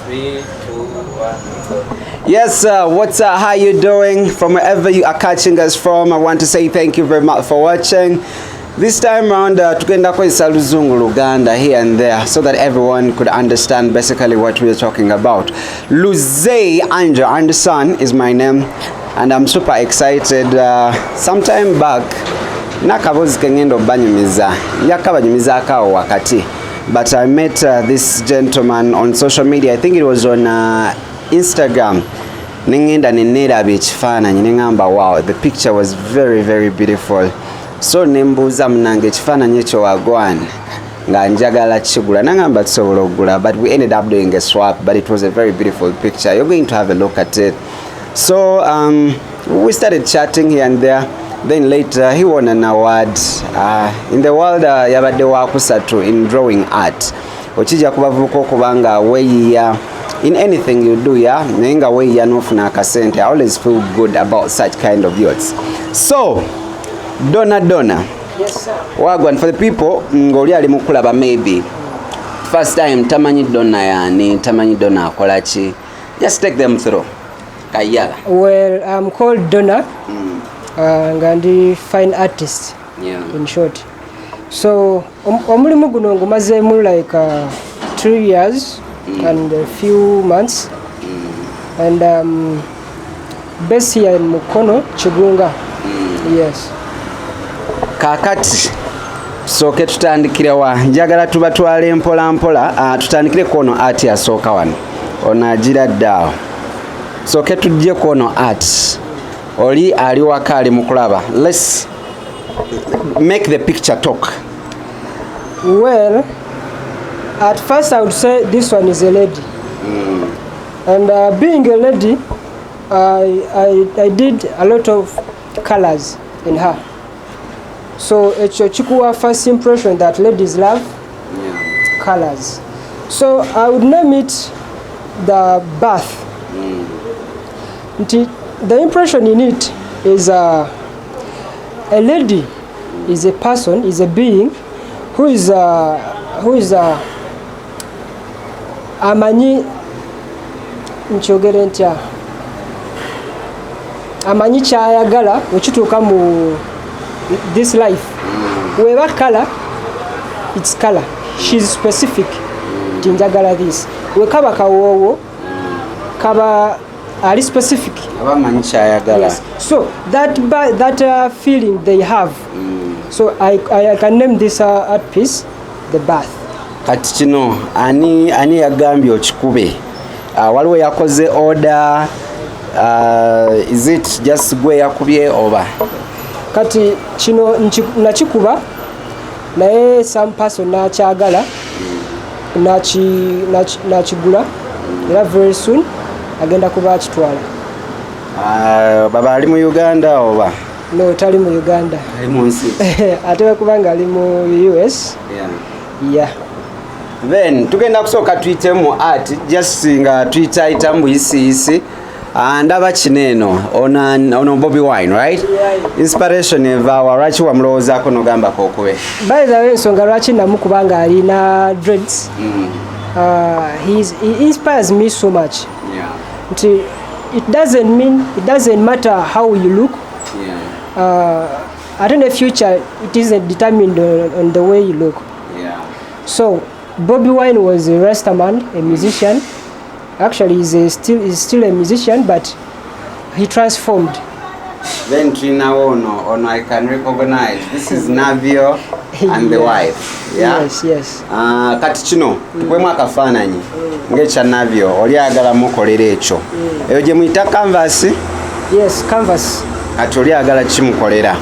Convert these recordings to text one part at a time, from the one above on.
3, 2, 1. Yes, what's up? How you doing? From wherever you are catching us from, I want to say thank you very much for watching. This time around, tukenda kozesa Luzungu Luganda here and there so that everyone could understand basically what we are talking about. Luze Andrew Anderson is my name, and I'm super excited. Sometime back, nakabozi kengendo banyumiza yakabanyumiza akawo wakati, but I met this gentleman on social media. I think it was on Instagram. Ningenda ninerabe ekifaananyi nengamba wow, the picture was very very beautiful. So nembuuza munange ekifaananyi ekyo wagwana nga njagala kigula, nangamba tusobola okugula, but we ended up doing a swap, but it was a very beautiful picture. You're going to have a look at it. So we started chatting here and there. Then later he won an award in the world yabadde wakusatu in drawing art. Okijja kubavuko kubanga weya in anything you do, yeah, nenga weya nofuna akasente. I always feel good about such kind of youths. So Donna. Yes, sir. Wagwan, for the people ngoli ali mukulaba maybe first time tamanyi Donna yani, tamanyi Donna akolachi. Just take them through. Kayala. Well, I'm called Donna. Ngandi fine artist. Yeah. In short. So omulimu guno ngumazemu like 3 years and a few months. And based here in Mukono, Chigunga. Yes. Kakati soke tutandikire wa njagala tubatwale mpola mpola, tutandikire kono art ya soka wano onagira ddawo. Soke tujje kono art oli ali wakali mukulaba. Let's make the picture talk. Well, at first I would say this one is a lady. And being a lady, I did a lot of colors in her. So it's a chikuwa first impression that ladies love colors. So I would name it the bath. The impression in it is a lady is a person, is a being who is amanyi nchogere ntya amanyi kyayagala okituuka mu this life. Weba color, it's color. She's specific. Tinjagala this. Wekaba kawowo, kaba ali specific. Yes. So that feeling they have. So I can name this art piece the bath. Kati kino ani yagambye okikube. Waliwo yakoze order. Is it just gwe yakubye oba? Kati kino nakikuba naye some person nakyagala nakigula era very soon agenda kuba akitwala. Baba ali mu Uganda oba? No, tali mu Uganda. Ali mu nsi. Ate kubanga ali mu US. Yeah. Then tugenda kusooka tuyitemu art just nga tuyita mbuyisiisi. Ndaba kineno ono Bobby Wine, right? Yeah. Inspiration eva warachi wa mlowoozaako nogamba kokube. By the way, ensonga lwaki namukubanga alina dreads. He inspires me so much. Yeah. It doesn't matter how you look. Yeah. I in the future it isn't determined on the way you look. Yeah. So Bobby Wine was a Rastaman, a musician. Actually, he's still a musician, but he transformed. Then Trina Ono, I can recognize this is Navio and the wife. Yeah? Yes. Kati kino tukwemu akafaananyi ng'ekya Navio oli ayagala mukolera ekyo. Eyo gye muyita canvas? Yes, canvas. Kati oli ayagala kimukolera.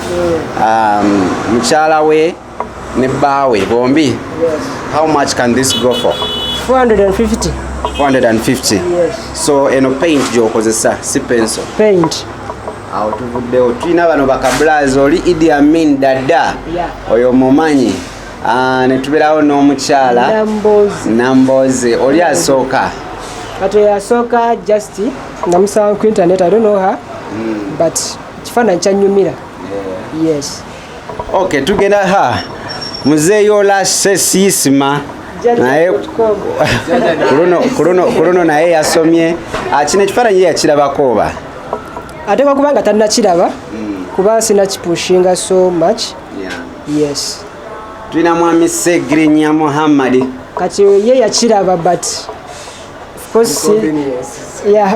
Mukyala we ne bbaawe bombi. Yes. How much can this go for? 450. 450. Yes. So eno paint gy'okozesa si pencil. Paint. Awo tuvuddewo tulina bano bakabulazi oli Idi Amin Dada. Yeah. Oyo mumanyi. Ne tubeerawo n'omukyala Namboze. Oli asooka. Kati asooka just namusaba ku internet, I don't know her. But kifaananyi kyanyumira. Yes. Okay, tugenda ha. Muzeeyo la sesisima naye kuluno naye yasomye kino ekifaananyi yakirabako oba ateekwa kuba nga tannakiraba kuba sinakipushinga so much. Yes, tulina mwami Segirinya Muhammad kati ye yakiraba but of course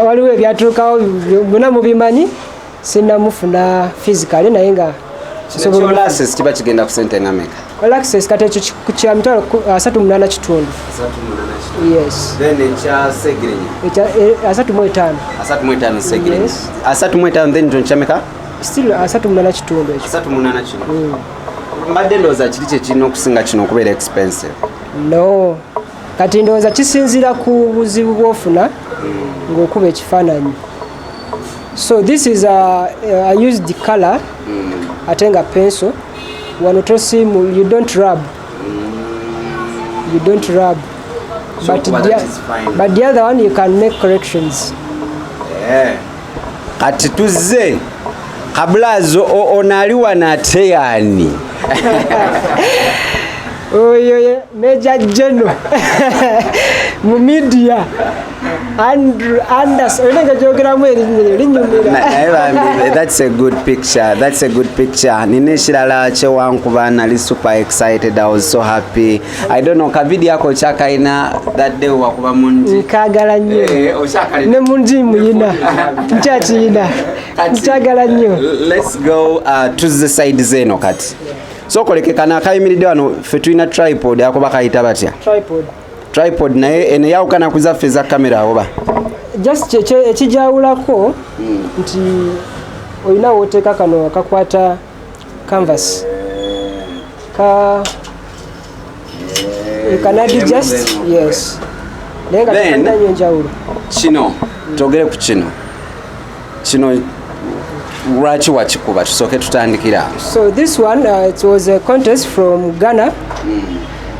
waliwo ebyatuukawo buna mubimanyi sinnamufuna physically naye nga access kiba kigenda ku sente ngameka all access kati ekyo kya mitwalo 38 yes then ekya Segirinya 35 Segirinya 35 then tonkyameka still 38 ekyo 38 kino mbadde ndowooza kiri kyekirina okusinga kino okubeera expensive. No, kati ndowooza kisinziira ku buzibu bw'ofuna ng'okuba ekifaananyi. So this is I used the color ate nga pencil. Wano tosimu you don't rub. So but the other one you can make corrections. Kati tuzze kabulazo onaliwa na teyani oyo Major General mu media Anders olinga jogeramu erinyumira. That's a good picture. Nine shirala kyewankuba nali super excited. I was so happy. I don't know kabidi yako chakaina that day wakuba mundi nkagala nnyo ne mundi muyina nkyakiyina nkyagala nnyo. Let's go to the side zeno kati so kolekekana akayimiridde wano ffe tulina tripod akoba kayita batya tripod naye eno yawukana ku zaffe za kamera oba just ekijawulako nti olina wooteeka kano kakwata canvas you can adjust. Yes, naye nga tekananyo enjawulo. Kino togere ku kino lwaki wakikuba tusooke tutandikira. So this one it was a contest from Ghana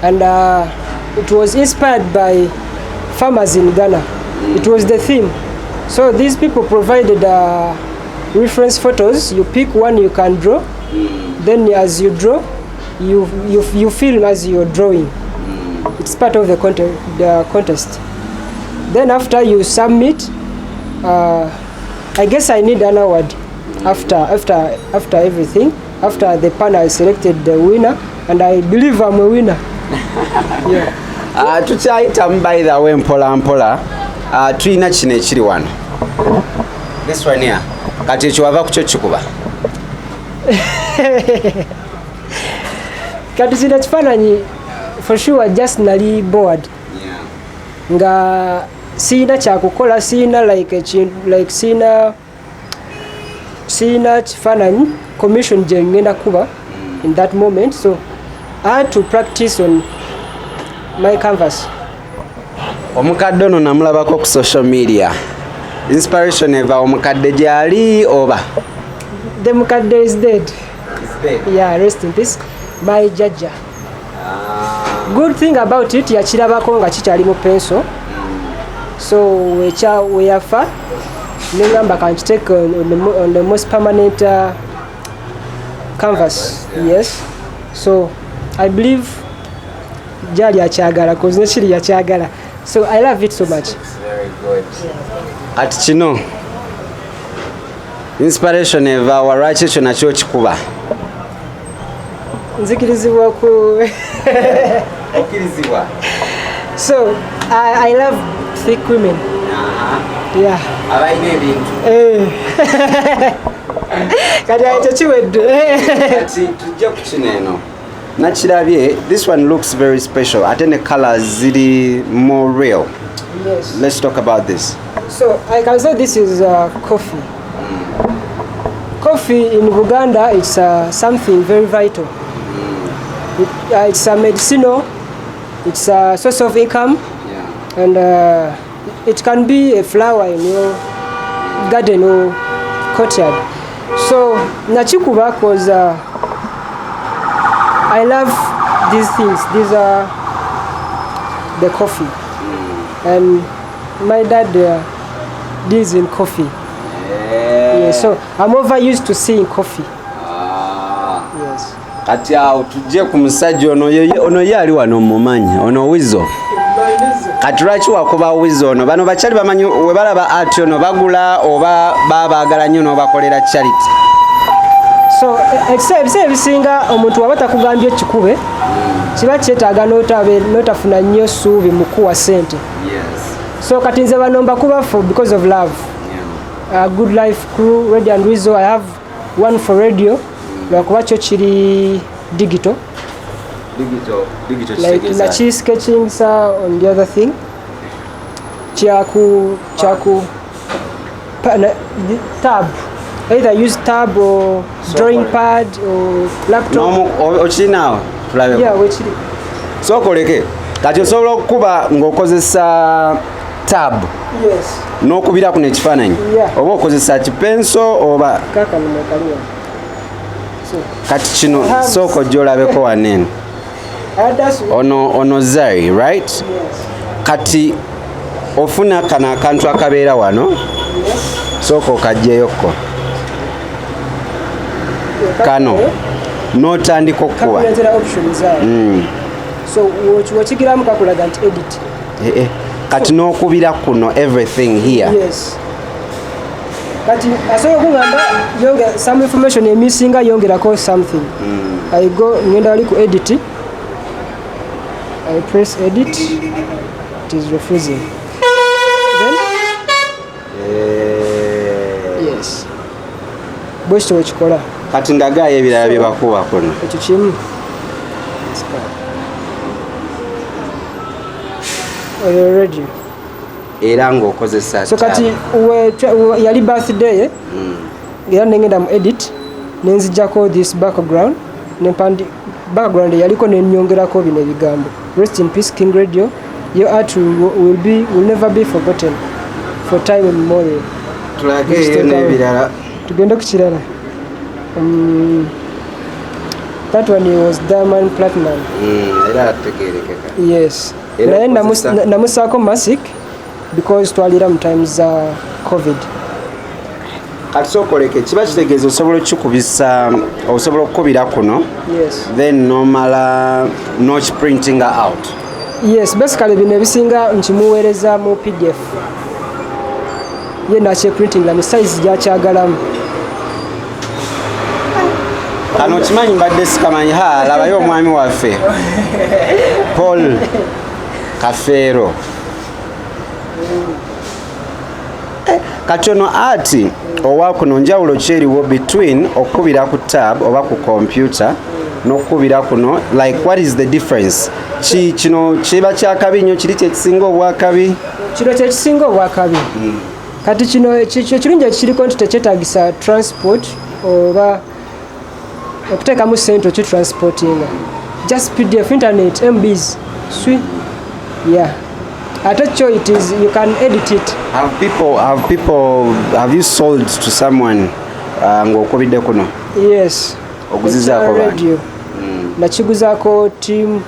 and it was inspired by farmers in Ghana. It was the theme. So these people provided reference photos. You pick one you can draw. Then as you draw, you film as you're drawing. It's part of the contest. Then after you submit, I guess I need an award after everything. After the panel selected the winner, and I believe I'm a winner. Yeah. Tukyayitamu by the way mpola tulina kino ekiri wano. This one here. Kati ekyo wava ku kyo kikuba. Kati kino kifaananyi for sure just nali bored. Nga siina kyakukola, siina siina kifaananyi commission gye ngenda kuba in that moment, so I had to practice on my canvas. Omukadde ono namulabako ku social media. Inspiration eva omukadde gyali oba? The mukadde is dead. Yeah, rest in peace. My judge. Good thing about it, yakirabako nga kikyali mu pencil. So we yafa nengamba can take on the most permanent canvas. Yes. So I believe jali akyagala cause nekiri yakyagala. So I love it so much. Very good. At kino inspiration eva waraki ekyo nakyo kikuba? Nzikirizibwa ku okirizibwa. So I love thick women. Yeah. Abayina ebintu. Kati ekyo kiwedde. Kati tujja ku kino eno. Nakirabye, this one looks very special. Ate ne colors ziri more real. Yes. Let's talk about this. So I can say this is coffee. Coffee in Uganda, it's something very vital. It's a medicinal, it's a source of income, and it can be a flower in your garden or courtyard. So nachikuba because I love these things. These are the coffee, and my dad deals in coffee. Yeah, so I'm over used to seeing coffee. Yes. kati awo tujje ku musajja ono ye ali wano mumanyi ono Wizo kati lwaki wakuba Wizo ono bano bakyali bamanyi we balaba ati ono bagula oba babaagala nnyo n'obakolera charity. So ebiseera ebisinga omuntu waba takugambye ekikube kiba kyetaaga n'otafuna nnyo ssuubi mu kuwa ssente. So kati nze bano mbakuba for because of love. Good Life Crew, Radio and Wizo, I have one for radio lwakuba kyo kiri digital like nachi sketching sa on the other thing chaku tab, either use tab or drawing pad or laptop. Ochinawo tulabe. Yeah, wechiri. So koleke kati osobola okuba ng'okozesa tab. Yes. N'okubira kuno ekifaananyi. Yeah. Oba okozesa kipenso oba Kaka nimekaliwa. Kati kino sooka ojja olabeko wanene. Ono Zari, right? Yes. Kati ofuna kano akantu akabeera wano. Yes. Sooka okagyeyoko. Kano n'otandika okukuba. So wokigiramu kakulaga nti edit. Kati n'okubira kuno everything here. Yes. Kati asobola okungamba some information emisinga yongerako something. I go ngenda wali ku edit. I press edit. It is refusing. Then yes. Bwekyo wekikola. Kati ndagaayo ebirala bye bakuba kuno. Ekyo kimu. Already. Era ng'okozesa so kati yali birthday era nengenda mu edit nenzijjako this background background yaliko nenyongerako bino ebigambo. Rest in peace King Radio, your art will never be forgotten for time immemorial. Tulage n'ebirala tugenda ku kirala. That one was Diamond Platinum. Era tegerekeka. Yes. Naye namusaako Masik because twalira mu times COVID. Kati sookoleke kiba kitegeeza osobola okikubisa osobola okukubira kuno. Yes. Then nomala nokiprintinga out. Yes, basically bino ebisinga nkimuweereza mu PDF. Ye nakyeprintinga mu size gyakyagalamu. Kano kimanyi mbadde sikamanyi labayo omwami waffe Paul Kafeero. Kati ono ati owa kuno njawulo kyeriwo between okubira ku tab oba ku computer n'okubira kuno, like what is the difference? Kino kiba kyakabi nnyo, kiri kyekisinga obwakabi? Kino kyekisinga obwakabi. Kati kino ekirungi ekiriko nti tekyetaagisa transport oba okuteekamu ssente okitransportinga. Just PDF, internet, MBs, sweet. Yeah. Ate kyo it is, you can edit it. Have you sold to someone ng'okubidde kuno? Yes. Oguzizaako radio. Nakiguzaako team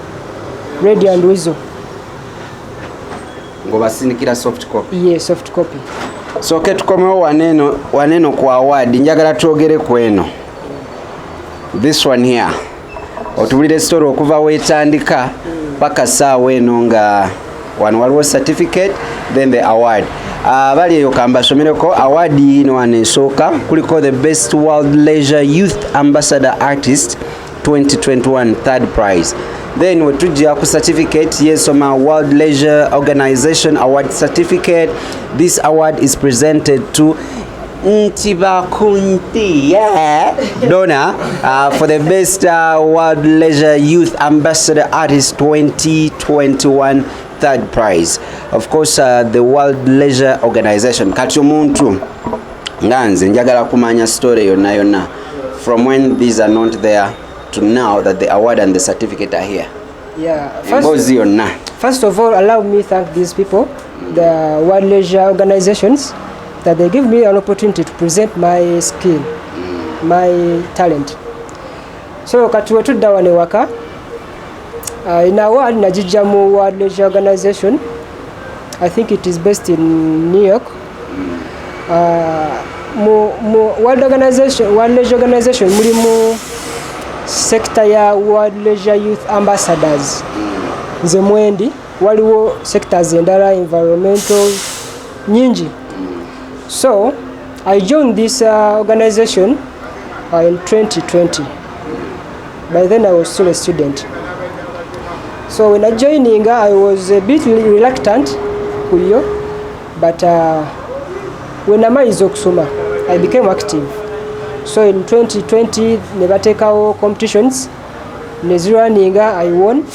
Radio and Wizo. Ng'obasindikira soft copy? Yes, soft copy. So ketukomewo waneno ku award, njagala twogere ku eno. This one here. Otubulire story okuva weetandika paka saawa eno nga wano waliwo certificate then the award. Bali eyo kambasomereko award ino wanesooka kuliko the best world leisure youth ambassador artist 2021 third prize. Then wetujja ku certificate yesoma World Leisure Organization award certificate. This award is presented to Ntibakunti Donna for the best World Leisure Youth Ambassador Artist 2021 third prize. Of course, the World Leisure Organization. Kati omuntu nganze njagala kumanya story yonna from when these are not there to now that the award and the certificate are here. Yeah. First of all, allow me thank these people, the World Leisure Organizations, that they give me an opportunity to present my skill, my talent. So kati wetudda wano waka in award najijja mu World Leisure Organization. I think it is based in New York. World Leisure Organization mulimu sector ya World Leisure Youth Ambassadors nze mwendi waliwo sectors endala environmental nyingi. So I joined this organization in 2020. By then I was still a student. So when I joining, I was a bit reluctant kuyo, but when amaize okusoma, I became active. So in 2020, nebatekawo competitions, nezirwaninga, I won.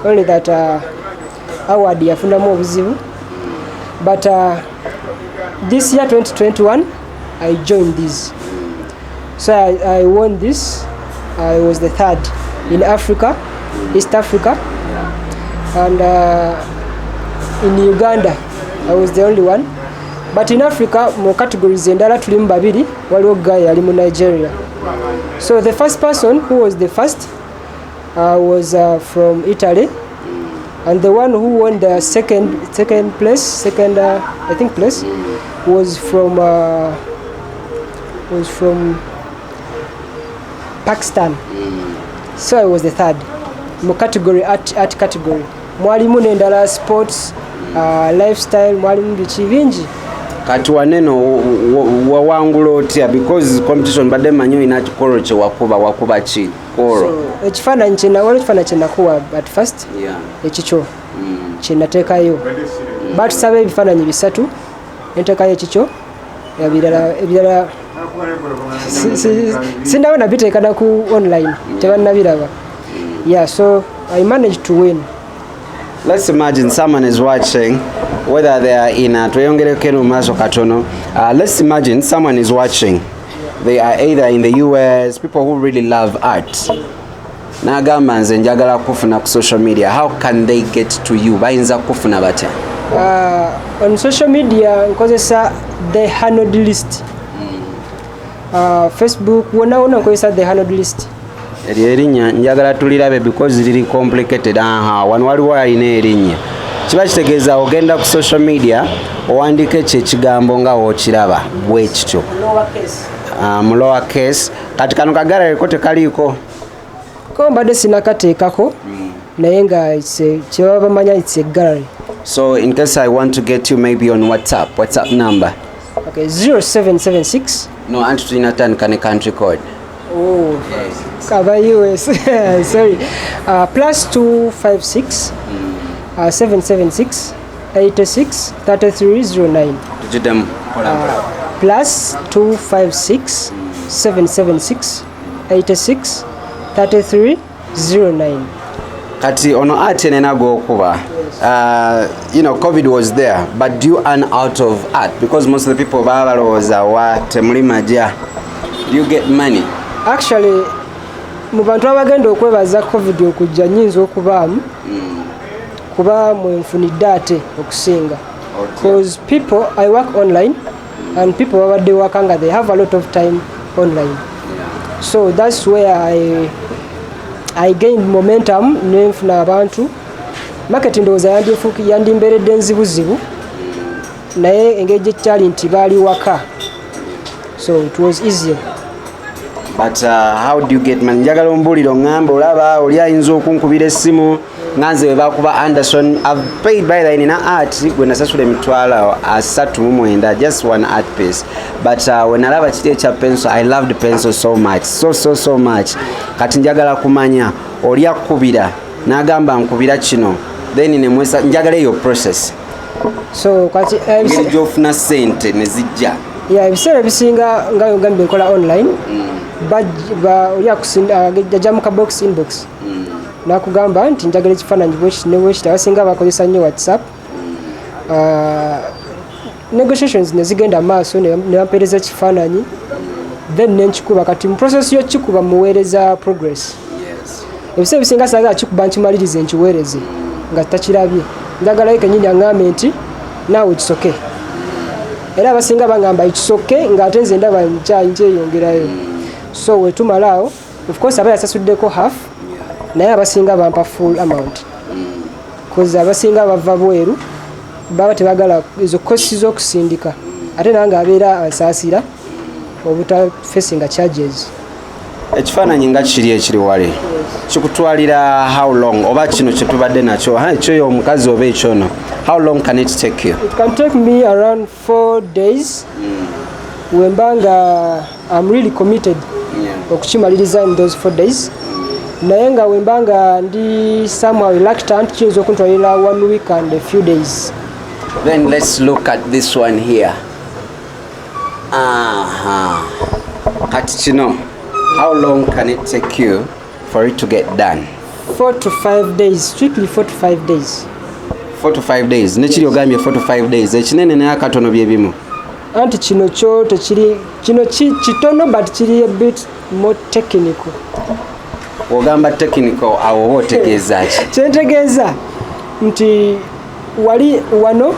Only that award yafunamu obuzibu. But this year 2021, I joined this. So I won this. I was the third in Africa, East Africa, and in Uganda I was the only one. But in Africa, mu categories endala tulimu babiri, waliwo guy ali mu Nigeria. So the first person who was the first was from Italy, and the one who won the second place was from Pakistan. So I was the third. Mu category art category. Mwalimu nendala sports, lifestyle, mwalimu bichi bingi. Kati waneno wawangula otya because competition badde manyo ina kikoro kye wakuba ki koro. So ekifaananyi kyenakuwa at first. Yeah. Ekikyo kyenateekayo. Batusaba ebifaananyi bisatu. Nteekayo ekikyo. Ebirala sindaba nabiteeka na ku online. Tebannabiraba. Yeah, so I managed to win. Let's imagine someone is watching, whether they are in let's imagine someone is watching. They are either in the US, people who really love art. Nagamba nze njagala kufuna ku social media. How can they get to you? Bayinza kufuna batya? On social media, nkozesa the handle list. Facebook, wona nkozesa the handle list. Erinnya njagala tulirabe because liri complicated. Wano waliwo alina erinnya. Kiba kitegeeza ogenda ku social media owandike ekigambo nga wookiraba bwe kityo. Mu lower case. Kati kano kagala ko tekaliiko. Ko mbadde sinakateekako naye nga kyebaba bamanya it's a gallery. So in case I want to get you maybe on WhatsApp number? Okay, 0776. No, anti tulina tandika ne country code. Oh, Kaba US. Sorry. +256 776 86 3309. Tujidem. +256 776 86 3309. Kati ono art enenago okuba. COVID was there, but do you earn out of art? Because most of the people babalowooza wa temulimaja. Do you get money? Actually, mu bantu abagenda okwebaza COVID okujja nyinza okubaamu kuba mwenfunidde ate okusinga. Because people, I work online and people babadde wakanga, they have a lot of time online. So that's where I gained momentum nenfuna abantu. Market ndowooza yandimbeeredde nzibuzibu naye engeri gy'ekyali nti baali waka, so it was easier. But how do you get money? Njagala ombulira oŋŋamba olaba oli ayinza okunkubira essimu nganze we bakuba Anderson. I've paid by the nina art gwe nasasula emitwalo 39 just one art piece. But when alaba kiti ekya pencil, I loved the pencil so much, so much. Kati njagala kumanya oli akubira n'agamba nkubira kino, then nemwesa njagala eyo process. So kati ngeri gy'ofuna ssente ne zijja. Yeah, ebiseera ebisinga nga yogambye nkola online. Oli ajja mu kabox inbox nakugamba nti njagala ekifaananyi bwekiti abasinga bakozesa nnyo WhatsApp. Negotiations nezigenda maaso ne bampeereza ekifaananyi, then nenkikuba. Kati mu process y'okikuba muweereza progress. Ebiseera ebisinga saagala kikuba nkimalirize nkiweereze nga takirabye. Njagalayo kennyini aŋŋambe nti naawe kisoke. Era abasinga bangamba ikisoke ng'ate nze ndaba nkyeyongerayo. So wetumalaawo, of course aba yasasuddeko half, naye abasinga bampa full amount. Because abasinga bava bweru baba tebagala ezo costs z'okusindika, ate nange abeera ansaasira obutafeesinga charges. ekifaananyi nga kiri ekiri wali kikutwalira how long oba kino kye tubadde nakyo ekyo omukazi oba ekyono how long can it take you? It can take me around 4 days wemba nga I'm really committed okukimaliriza in those 4 days naye nga wemba nga ndi somehow reluctant kiyinza okuntwalira 1 week and a few days. Then let's look at this one here. Kati kino how long can it take you for it to get done? 4 to 5 days, strictly 4 to 5 days. 4 to 5 days. Nekiri ogambye 4 to 5 days. Ekinene naye akatono bye bimu. Anti kino kyo tekiri kino kitono but kiri a bit more technical. Ogamba technical awo oba otegeeza ki? Kyentegeeza nti wali wano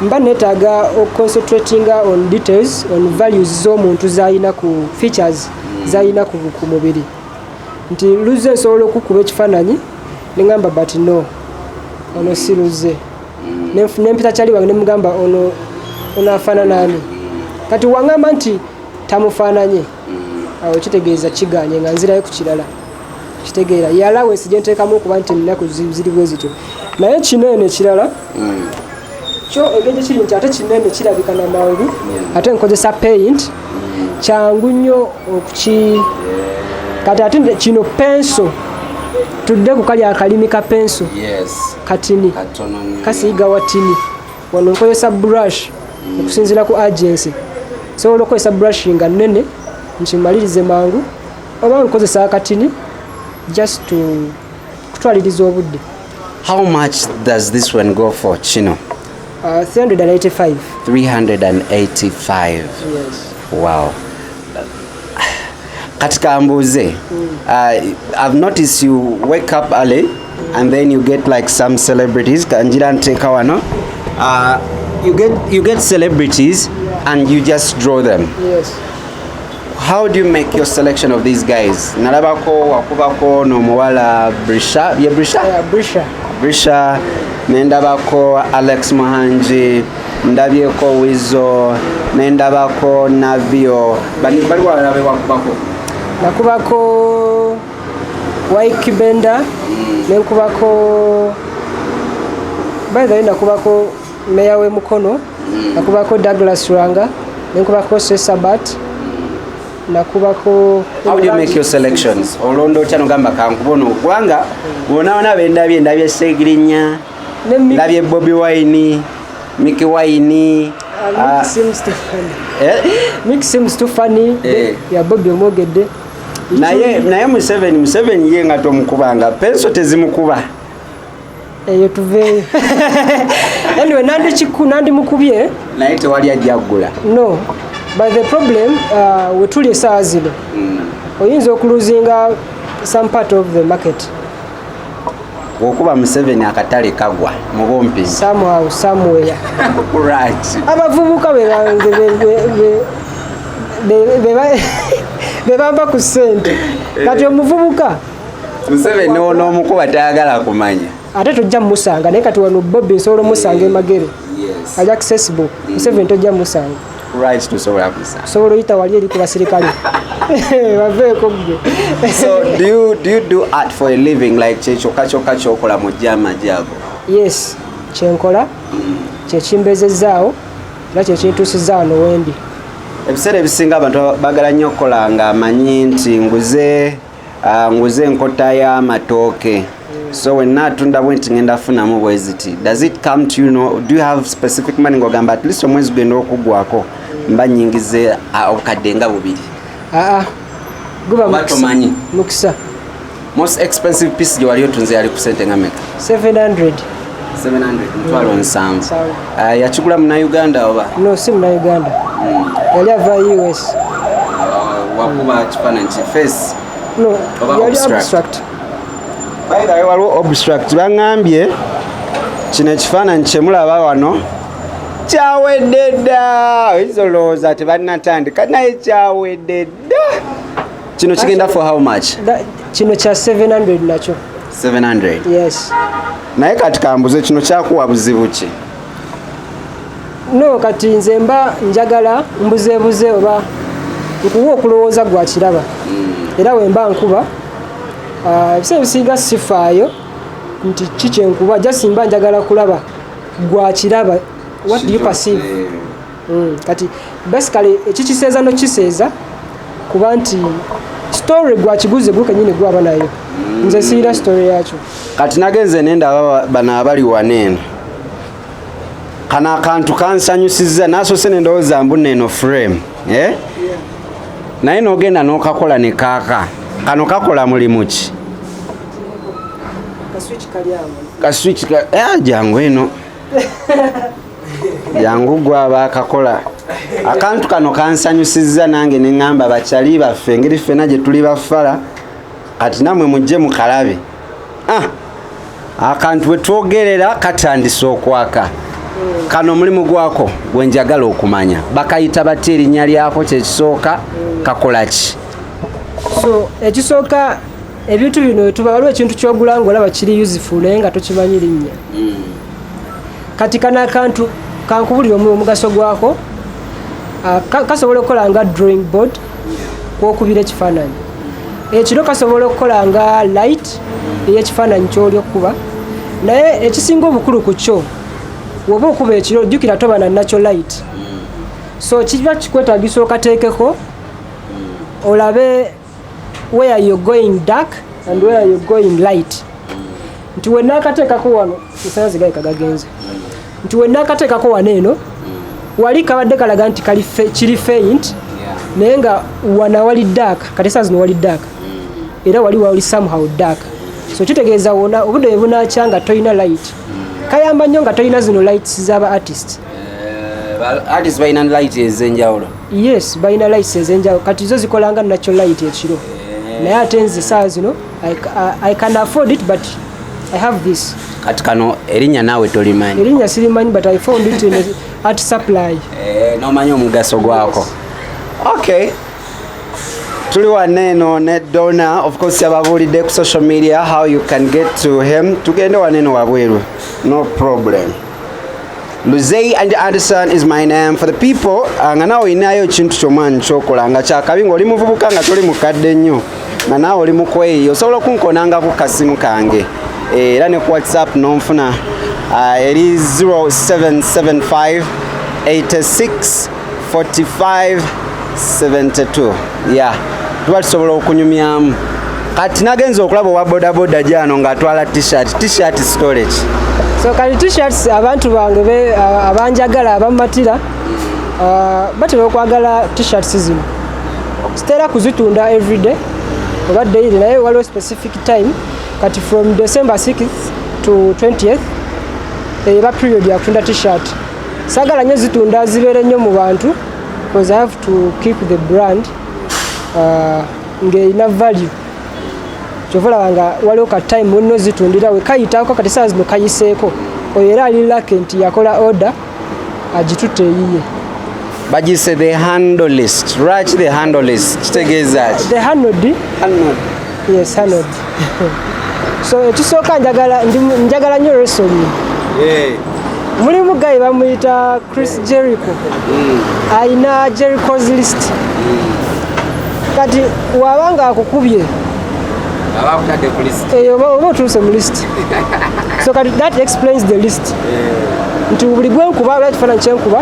mba netaaga concentratinga on details on values z'omuntu zayina ku features zayina ku mubiri nti luze nsobola okukuba ekifaananyi nengamba but no ono si luze nempita kyali wange nemugamba ono afaanana ani kati wangamba nti tamufaananye awo kitegeeza kiganye nga nzirayo ku kirala kitegeera yalawensi gye nteekamu okuba nti ennaku ziri bwe zityo naye kinene kirala kyo engeri kiri nti ate kinene kirabika na mangu ate nkozesa paint kyangu nnyo okuki kati ate kino penso tudde ku kali akalimi ka penso katini kasiiga watini wano nkozesa brush okusinziira ku agency sobola okukozesa brush nga nnene nkimalirize mangu oba nkozesa akatini just to kutwaliriza obudde. How much does this one go for kino? 385. 385. Yes. Wow. Katika mbuze, I've noticed you wake up early and then you get like some celebrities. Kanjira nteka wano. You get celebrities and you just draw them. Yes. How do you make your selection of these guys? Nalabako wakubako no muwala Brisha. Yeah, Brisha. Yeah, Brisha. Brisha. Nendabako Alex Mohanji. Ndabyeko Wizo. Nendabako Navio. Bali walabe wakubako. Nakubako Waiki Benda. Nenkubako. By the way, nakubako Meyawe Mukono. Nakubako Douglas Ranga. Nenkubako Sesabat. Nakubako. How do you make your selections? Olondo chano gamba kankubono kwanga unaona bendabye Segirinya ndabye Bobby Wine Mickey Wine seems too funny. Mick seems too funny. Ya Bobby Omogede naye Museveni ye nga tomukubanga penso tezimukuba eyo tuve anyway nandi mukubye naye tewali ajagula. No. But the problem, we truly saw zero. Oyinza okuluzinga some part of the market. Okuba Museveni akatale kagwa mubompi. Somehow, somewhere. Right. Abavubuka bebamba ku ssente. Kati omuvubuka. Museveni ono omukuba tayagala kumanya. Ate tojja musanga naye kati wano Bobby nsobola musanga emagere. Yes. Ali accessible. Museveni tojja musanga. Right to sobola kusa. Sobola oyita wali eri ku basirikale. Baveeko gwe. So do you do art for a living like kyekyoka kyokola mu jama jago? Yes, kyenkola kyekimbezezaawo era kyekintuusizza wano wendi. Ebiseera ebisinga abantu bagala nnyo okukola nga amanyi nti nguze enkota y'amatooke. So when natunda bwenti ngenda funamu bweziti. Does it come to you know, do you have specific money ngogamba at least omwezi genda okugwako mba nyingize obukadde nga bubiri? Guba mukisa. Most expensive piece gye wali otunze yali ku sente nga meka? 700. 700 nsanvu. Yakigula muna Uganda oba? No, si muna Uganda. Yali ava US. Wakuba kifaananyi ki face? No, yali abstract. By the way, waliwo obstruct bangambye kino ekifaananyi kyemulaba wano kyawedde dda oyinza tebannatandika naye kyawedde dda. Kino kigenda for how much? Kino kya 700 nakyo. 700? Yes. Naye kati kambuze kino kyakuwa buzibu ki? No, kati nze mba njagala mbuzeebuze oba nkuwa okulowooza gwa kiraba era wemba nkuba ebiseera ebisinga sifaayo nti kikyenkuba jasimba njagala kulaba gwa kiraba what do you perceive kati basically ekikiseeza nokiseeza kuba nti story gwa kiguze gwo kenyini gwaba nayo nze siira story yakyo kati nagenze nenda bana abali waneeno kana akantu kansanyusiza naasose nendowooza mbu neno frame naye nogenda nokakola ne kaaka kano kakola mulimu ki kaswitch jangu eno jangu gwaba akakola akantu kano kansanyusiza nange neŋŋamba bakyali baffe engeri ffena gye tuli bafala kati namwe mujje mukalabe akantu bwe twogerera katandise okwaka kano mulimu gwako gwenjagala okumanya bakayita batya erinnya lyako kyekisooka kakola ki so ekisooka ebintu bino tuba waliwo ekintu kyogula ng'olaba kiri useful naye nga tokimanyi linnya kati kana akantu kankubulira omugaso gwako kasobola okukola nga drawing board kwokubira ekifaananyi ekiro kasobola okukola nga light ey'ekifaananyi ky'oli okuba naye ekisinga obukulu ku kyo woba okuba ekiro jjukira toba na natural light so kiba kikwetaagisa okateekeko olabe where you're going dark and where you're going light nti wennaakateekako wano esanazi gaika gagenze nti wennaakateekako wano eno wali kabadde kalaga nti kiri faint naye nga wana wali dark kati esaazi no wali dark era wali somehow dark so kitegeeza wona obudde bwe bunaakya nga toyina light kayamba nnyo nga toyina zino lights z'aba artist artist balina light ez'enjawulo yes balina lights ez'enjawulo kati zo zikolanga natural light ekiro naye ate nze saa zino I can afford it but I have this kati kano erinnya naawe tolimanyi erinnya sirimanyi but I found it in art supply nomanyi omugaso gwako okay tuli waneeno ne Donna of course yababuulidde ku social media how you can get to him tugende waneeno wabweru no problem Luzei and Anderson is my name for the people nga naawe olinayo ekintu ky'omwani kyokola nga kyakabi ng'oli muvubuka nga toli mukadde nnyo nga naawe oli mukweyi osobola okunkonangako kasimu kange era ne ku WhatsApp n'onfuna eri 0775 86 45 72 tuba tusobola okunyumyamu kati nagenza okulaba owa bodaboda gyano ng'atwala t-shirt storage so kati t-shirts abantu bange abanjagala abamatira batera okwagala t-shirts zino sitera kuzitunda everyday oba daily naye waliwo specific time kati from December 6th to 20th eba period ya kutunda t-shirt sagala nnyo zitunda zibeere nnyo mu bantu because I have to keep the brand ng'erina value kyovola nga waliwo ka time wenno zitundira we kayitaako kati saa zino kayiseeko oyo era ali lucky nti yakola order agitutte eyiye bagise the handle list lwaki the handle list kitegeeza ki the handle yes handle so ekisooka njagala nnyo wrestling mulimu gayi bamuyita Chris Jericho ayina Jericho's list kati wabanga akukubye abakutadde ku list oba otuuse mu list so kati that explains the list nti buli gwenkuba olwa ekifaananyi kyenkuba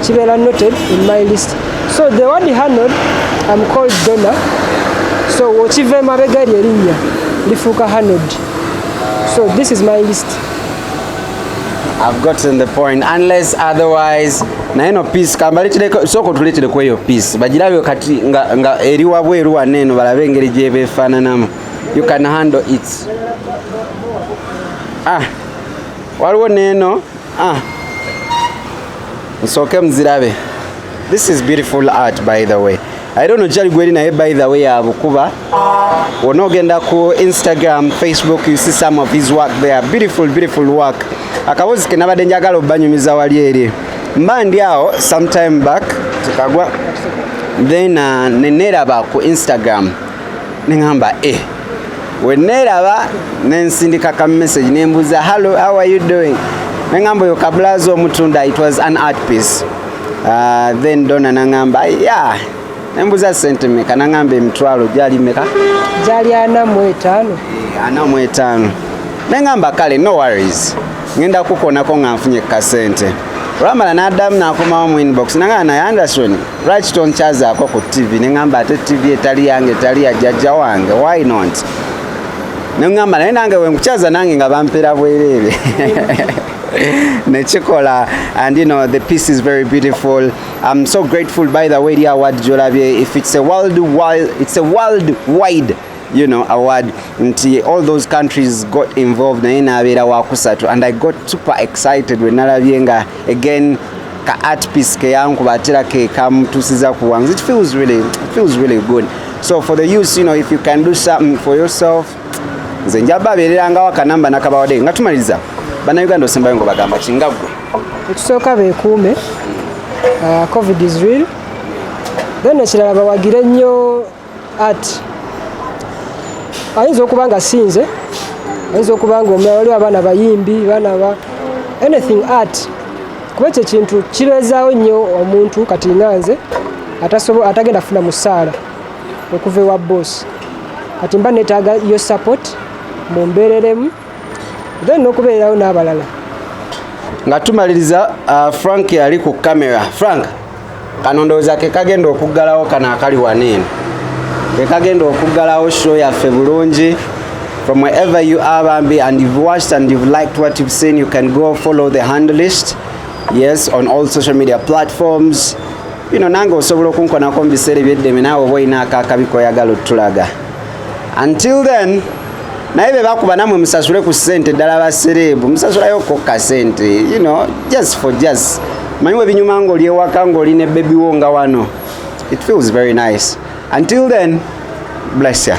kibeera noted in my list so the word handled I'm called Donna so okiva emabega eri erinnya lifuuka handled so this is my list I've gotten the point unless otherwise naye no piece kambaletireko soko tuletereko eyo piece bagirabyo kati nga eri wabweru waneeno balabe engeri gyebeefaananamu you can handle it waliwo neeno nsooke muzirabe this is beautiful art by the way I don't know jali gweri naye by the way abukuba wona ogenda ku Instagram Facebook you see some of his work there beautiful work akabozi ke nabadde njagala obanyumiza wali eri mba ndi awo sometime back tukagwa then neneraba ku Instagram nengamba weneraba nensindika ka message nembuza hello how are you doing nengamba yo kablazo omutunda it was an art piece then Donna nangamba nembuza sente meka nangamba emitwalo gyali meka gyali 45 45 nengamba kale no worries ngenda kukonako nga nfunye kasente olwamala n'addamu n'akomawo mu inbox nangamba naye Anderson lwaki tonkyazaako ku TV nengamba ate TV etali yange etali ya jjajja wange why not nengamba naye nange wenkukyaza nange nga bampera bwereere Nechikola, and you know the piece is very beautiful. I'm so grateful, by the way, the award Jolabye. If it's a worldwide, you know, award. And all those countries got involved and I got super excited when Nalabienga again ka art piece ke yangu batira ke kam tusiza kuwangu. It feels really good. So for the youth, you know, if you can do something for yourself, zenjaba beranga wakanamba nakabawade ngatumaliza. Bana Uganda osembayo ngo bagamba kingagwe. Ekisooka beekuume. COVID is real. Then ekirala bawagire nnyo art. Ayinza okuba nga sinze, ayinza okuba nga omulala waliwo abaana bayimbi, baana ba anything art. Kuba ekyo kintu kireezaawo nnyo omuntu kati nganze atagenda funa musaala okuva ewa boss. Kati mba neetaaga yo support mumbeereremu then n'okubeerawo n'abalala. Nga tumaliriza Frank yali ku kamera. Frank, kano ndowooza ke kagenda okuggalawo kano akali waneeno. Ke kagenda okuggalawo show yaffe bulungi. From wherever you are, Bambi, and you've watched and you've liked what you've seen, you can go follow the handle list. Yes, on all social media platforms. You know, nange osobola okunkonako mu biseera ebyeddeme naawe oba olina akaakabi koyagala otulaga. Until then, naye be bakuba namwe musasule ku ssente ddala basereebu musasulayo ko kasente, you know, just for just. Manyiwe binyuma ng'oli ewaka ng'oli ne baby wo nga wano. It feels very nice. Until then, bless ya.